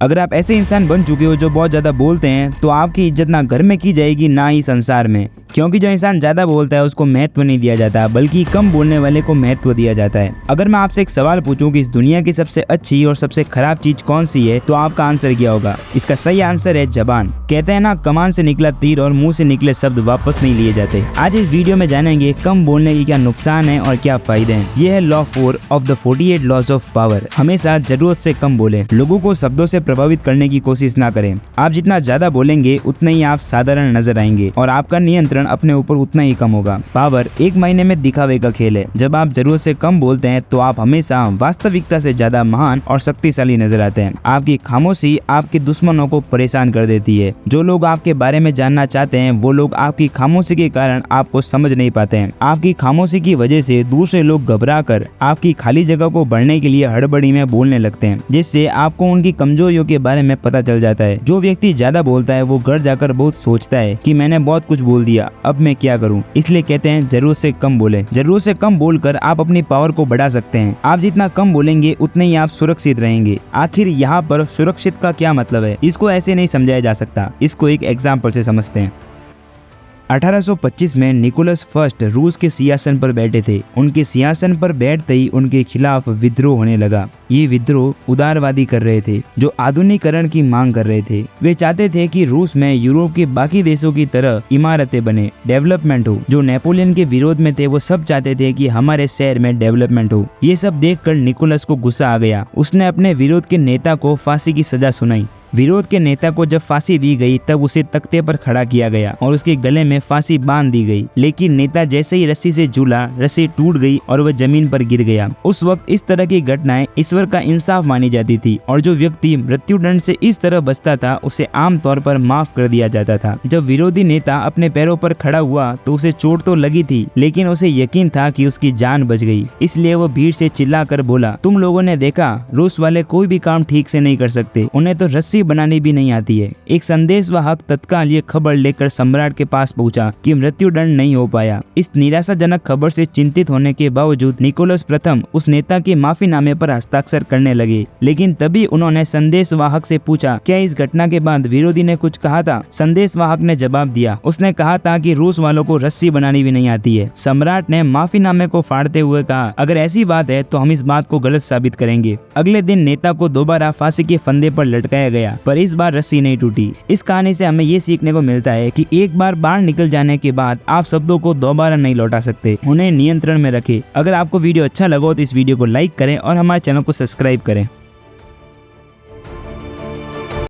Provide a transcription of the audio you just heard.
अगर आप ऐसे इंसान बन चुके हो जो बहुत ज्यादा बोलते हैं तो आपकी इज्जत ना घर में की जाएगी ना ही संसार में, क्योंकि जो इंसान ज्यादा बोलता है उसको महत्व नहीं दिया जाता बल्कि कम बोलने वाले को महत्व दिया जाता है। अगर मैं आपसे एक सवाल पूछूं कि इस दुनिया की सबसे अच्छी और सबसे खराब चीज कौन सी है तो आपका आंसर क्या होगा? इसका सही आंसर है जबान। कहते हैं ना, कमान से निकला तीर और मुंह से निकले शब्द वापस नहीं लिए जाते। आज इस वीडियो में जानेंगे कम बोलने के क्या नुकसान है और क्या फायदे हैं। ये है law 4 of the 48 laws of power. हमेशा जरूरत से कम बोले, लोगों को शब्दों से प्रभावित करने की कोशिश ना करें। आप जितना ज्यादा बोलेंगे उतना ही आप साधारण नजर आएंगे और आपका नियंत्रण अपने ऊपर उतना ही कम होगा। पावर एक महीने में दिखावे का खेल है। जब आप जरूरत से कम बोलते हैं तो आप हमेशा वास्तविकता से ज्यादा महान और शक्तिशाली नजर आते हैं। आपकी खामोशी आपके दुश्मनों को परेशान कर देती है। जो लोग आपके बारे में जानना चाहते हैं वो लोग आपकी खामोशी के कारण आपको समझ नहीं पाते हैं। आपकी खामोशी की वजह से दूसरे लोग घबरा कर आपकी खाली जगह को भरने के लिए हड़बड़ी में बोलने लगते हैं, जिससे आपको उनकी कमजोरियों के बारे में पता चल जाता है। जो व्यक्ति ज्यादा बोलता है वो घर जाकर बहुत सोचता है कि मैंने बहुत कुछ बोल दिया, अब मैं क्या करूं। इसलिए कहते हैं जरूरत से कम बोले। जरूरत से कम बोलकर आप अपनी पावर को बढ़ा सकते हैं। आप जितना कम बोलेंगे उतने ही आप सुरक्षित रहेंगे। आखिर यहाँ पर सुरक्षित का क्या मतलब है? इसको ऐसे नहीं समझाया जा सकता। इसको एक एग्जाम्पल से समझते हैं। 1825 में निकोलस फर्स्ट रूस के सिंहासन पर बैठे थे। उनके सिंहासन पर बैठते ही उनके खिलाफ विद्रोह होने लगा। ये विद्रोह उदारवादी कर रहे थे जो आधुनिकीकरण की मांग कर रहे थे। वे चाहते थे कि रूस में यूरोप के बाकी देशों की तरह इमारतें बने, डेवलपमेंट हो। जो नेपोलियन के विरोध में थे वो सब चाहते थे कि हमारे शहर में डेवलपमेंट हो। ये सब देखकर निकोलस को गुस्सा आ गया। उसने अपने विरोध के नेता को फांसी की सजा सुनाई। विरोध के नेता को जब फांसी दी गई तब उसे तख्ते पर खड़ा किया गया और उसके गले में फांसी बांध दी गई। लेकिन नेता जैसे ही रस्सी से झूला, रस्सी टूट गई और वह जमीन पर गिर गया। उस वक्त इस तरह की घटनाएं ईश्वर का इंसाफ मानी जाती थी और जो व्यक्ति मृत्युदंड से इस तरह बचता था उसे आमतौर पर माफ कर दिया जाता था। जब विरोधी नेता अपने पैरों पर खड़ा हुआ तो उसे चोट तो लगी थी, लेकिन उसे यकीन था कि उसकी जान बच गई। इसलिए वो भीड़ से चिल्लाकर बोला, तुम लोगों ने देखा, रूस वाले कोई भी काम ठीक से नहीं कर सकते, उन्हें तो रस्सी बनानी भी नहीं आती है। एक संदेशवाहक तत्काल ये खबर लेकर सम्राट के पास पहुंचा कि मृत्युदंड नहीं हो पाया। इस निराशाजनक खबर से चिंतित होने के बावजूद निकोलस प्रथम उस नेता के माफीनामे पर हस्ताक्षर करने लगे। लेकिन तभी उन्होंने संदेशवाहक से पूछा, क्या इस घटना के बाद विरोधी ने कुछ कहा था? संदेशवाहक ने जवाब दिया, उसने कहा था कि रूस वालों को रस्सी बनानी भी नहीं आती है। सम्राट ने माफीनामे को फाड़ते हुए कहा, अगर ऐसी बात है तो हम इस बात को गलत साबित करेंगे। अगले दिन नेता को दोबारा फांसी के फंदे पर लटकाया गया, पर इस बार रस्सी नहीं टूटी। इस कहानी से हमें ये सीखने को मिलता है कि एक बार बाहर निकल जाने के बाद आप शब्दों को दोबारा नहीं लौटा सकते। उन्हें नियंत्रण में रखें। अगर आपको वीडियो अच्छा लगा तो इस वीडियो को लाइक करें और हमारे चैनल को सब्सक्राइब करें।